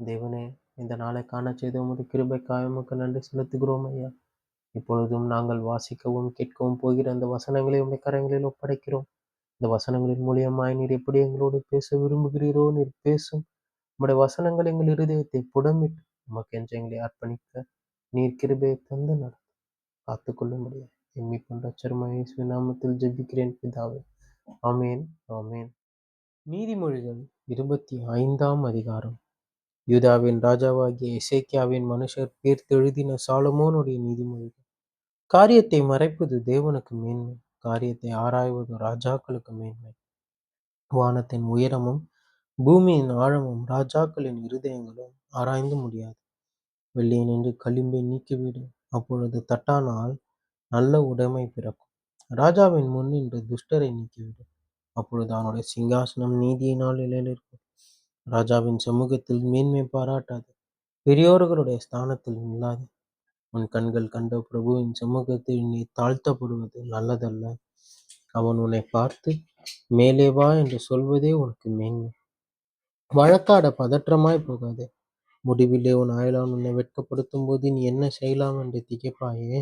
தேவனே, இந்த நாளை காணச் செய்த உமது கிருபைக்காக உமக்கு நன்றி செலுத்துகிறோம் ஐயா. இப்பொழுதும் நாங்கள் வாசிக்கவும் கேட்கவும் போகிற அந்த வசனங்களை உம்முடைய கரங்களில் ஒப்படைக்கிறோம். இந்த வசனங்களின் மூலியமாய் நீர் எப்படி எங்களோடு பேச விரும்புகிறீரோ நீர் பேசும். உம்முடைய வசனங்கள் எங்கள் இருதயத்தை புடமிட்டு உமக்கென்று எங்களை அர்ப்பணிக்க நீர் கிருபையை தந்து காத்துக்கொள்ளும்படியா என் மீட்பும் இரட்சகருமாகிய இயேசுவின் நாமத்தில் ஜெபிக்கிறேன் பிதாவே. ஆமென், ஆமென். நீதிமொழிகள் 25ஆம் அதிகாரம். யூதாவின் ராஜாவாகிய எசேக்கியாவின் மனுஷர் பேர்த்தெழுதின சாலமோனுடைய நீதிமொழிகள். காரியத்தை மறைப்பது தேவனுக்கு மேன்மை, காரியத்தை ஆராய்வது ராஜாக்களுக்கு மேன்மை. வானத்தின் உயரமும் பூமியின் ஆழமும் ராஜாக்களின் இருதயங்களும் ஆராய்ந்து முடியாது. வெள்ளியினின்று களிம்பை நீக்கிவிடு, அப்பொழுது தட்டானால் நல்ல உடைமை பிறக்கும். ராஜாவின் முன்னின்று துஷ்டரை நீக்கிவிடு, அப்பொழுது அவனுடைய சிங்காசனம் நீதியினால் நிலைநிற்கும். ராஜாவின் சமூகத்தில் மேன்மை பாராட்டாது, பெரியோர்களுடைய ஸ்தானத்தில் நில்லாது. உன் கண்கள் கண்ட பிரபுவின் சமூகத்தில் நீ தாழ்த்தப்படுவது நல்லதல்ல. அவன் உன்னை பார்த்து மேலே வா என்று சொல்வதே உனக்கு மேன்மை. வழக்காட பதற்றமாய் போகாதே. முடிவிலே உன் அயலான் உன்னை வெட்கப்படுத்தும் போது நீ என்ன செய்யலாம் என்று திகைப்பாயே.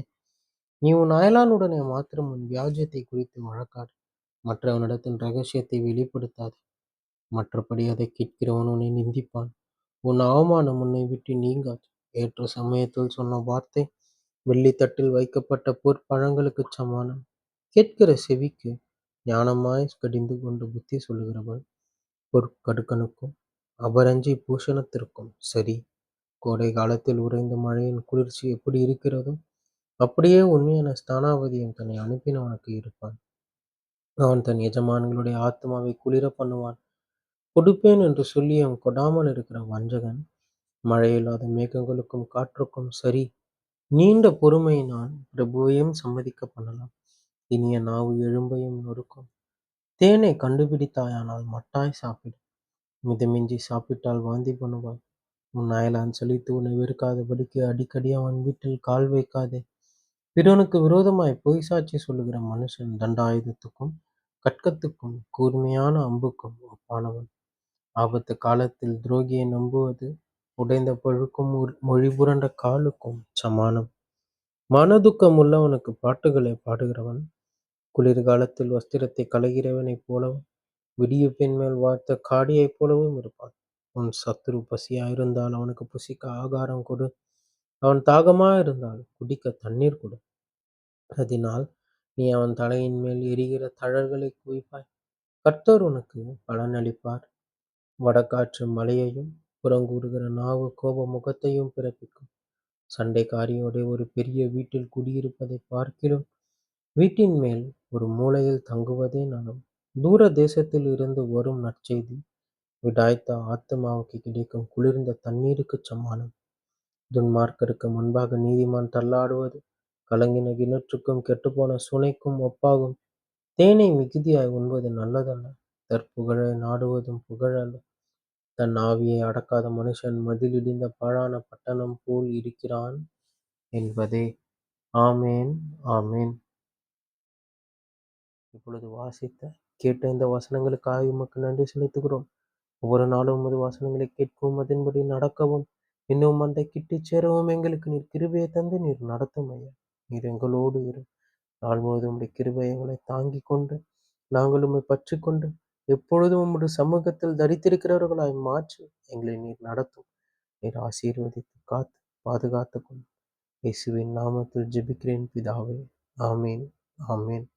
நீ உன் அயலானுடனே மாத்திரம் உன் வியாஜ்யத்தை குறித்து வழக்காடு, மற்றவனிடத்தின் ரகசியத்தை வெளிப்படுத்தாது. மற்றபடி அதை கேட்கிறவன் உன்னை நிந்திப்பான். உன் அவமானம் உன்னை விட்டு நீங்காது. ஏற்ற சமயத்தில் சொன்ன வார்த்தை வெள்ளித்தட்டில் வைக்கப்பட்ட பொற்பழங்களுக்கு சமானம். கேட்கிற செவிக்கு ஞானமாய் கடிந்து கொண்டு புத்தி சொல்லுகிறவன் பொற்கடுக்கனுக்கும் அபரஞ்சி பூஷணத்திற்கும் சரி. கோடை காலத்தில் உறைந்த மழையின் குளிர்ச்சி எப்படி இருக்கிறதோ அப்படியே உண்மையான ஸ்தானாபதியும் தன்னை அனுப்பினவனுக்கு இருப்பான். அவன் தன் எஜமான்களுடைய ஆத்மாவை குளிர பண்ணுவான். கொடுப்பேன் என்று சொல்லி அவன் கொடாமல் இருக்கிற வஞ்சகன் மழையில்லாத மேகங்களுக்கும் காற்றுக்கும் சரி. நீண்ட பொறுமையினால் பிரபுவையும் சம்மதிக்க பண்ணலாம். இனிய நாவு எழும்பையும் நொறுக்கும். தேனை கண்டுபிடித்தாயானால் மட்டாய் சாப்பிடு, மிதமிஞ்சி சாப்பிட்டால் வாந்தி பண்ணுவாய். உன் அயலான் சலித்து உன்னை வெறுக்காதபடிக்கு அடிக்கடி அவன் வீட்டில் கால் வைக்காதே. பிறனுக்கு விரோதமாய் பொய் சாட்சி சொல்லுகிற மனுஷன் தண்டாயுதத்துக்கும் கட்கத்துக்கும் கூர்மையான அம்புக்கும் ஒப்பானவன். ஆபத்து காலத்தில் துரோகியை நம்புவது உடைந்த பழுக்கும் மொழி புரண்ட காலுக்கும் சமானம். மனதுக்கம் உள்ளவனுக்கு பாட்டுகளை பாடுகிறவன் குளிர்காலத்தில் வஸ்திரத்தை களைகிறவனைப் போலவும் விடிய பெண் மேல் வார்த்த காடியைப் போலவும் இருப்பான். உன் சத்துரு பசியாயிருந்தால் அவனுக்கு புசிக்க ஆகாரம் கொடு, அவன் தாகமாயிருந்தால் குடிக்க தண்ணீர் கொடு. அதனால் நீ அவன் தலையின் மேல் எரிகிற தழல்களை குவிப்பாய். கர்த்தர் உனக்கு பலனளிப்பார். வடகாற்று மலையையும் புறங்கூறுகிற நாவு கோப முகத்தையும் பிறப்பிக்கும். சண்டைக்காரியோட ஒரு பெரிய வீட்டில் குடியிருப்பதை பார்க்கிலும் வீட்டின் மேல் ஒரு மூலையில் தங்குவதே நலம். தூர தேசத்தில் இருந்து வரும் நற்செய்தி விடாய்த்த ஆத்மாவுக்கு கிடைக்கும் குளிர்ந்த தண்ணீருக்கு சமானம். துன்மார்க்கருக்கு முன்பாக நீதிமான் தள்ளாடுவது கலங்கின கிணற்றுக்கும் கெட்டுப்போன சுனைக்கும் ஒப்பாகும். தேனை மிகுதியாய் உண்பது நல்லதல்ல, தற்புகழை நாடுவதும் புகழல்ல. தன் ஆவியை அடக்காத மனுஷன் மதிலிடிந்த பாழான பட்டணம் போல் இருக்கிறான் என்பதே. ஆமேன், ஆமேன். இப்பொழுது வாசித்த கேட்ட இந்த வசனங்களுக்காக உமக்கு நன்றி செலுத்துகிறோம். ஒவ்வொரு நாளும் உமது வசனங்களை கேட்கவும் அதன்படி நடக்கவும் இன்னும் அந்த கிட்டி சேரவும் எங்களுக்கு நீர் கிருபையை தந்து நீர் நடத்தும் ஐயா. நீர் எங்களோடு இரு. நாள் முழுவதும் உடைய கிருபை எங்களை தாங்கி கொண்டு நாங்கள் உம்மை பற்றி கொண்டு எப்பொழுதும் உம்முடைய சமூகத்தில் தரித்திருக்கிறவர்களாய் மாற்றி எங்களை நீர் நடத்தும். நீர் ஆசீர்வதித்து காத்து பாதுகாத்து கொண்டு இயேசுவின் நாமத்தில் ஜெபிக்கிறேன் பிதாவே. ஆமேன், ஆமேன்.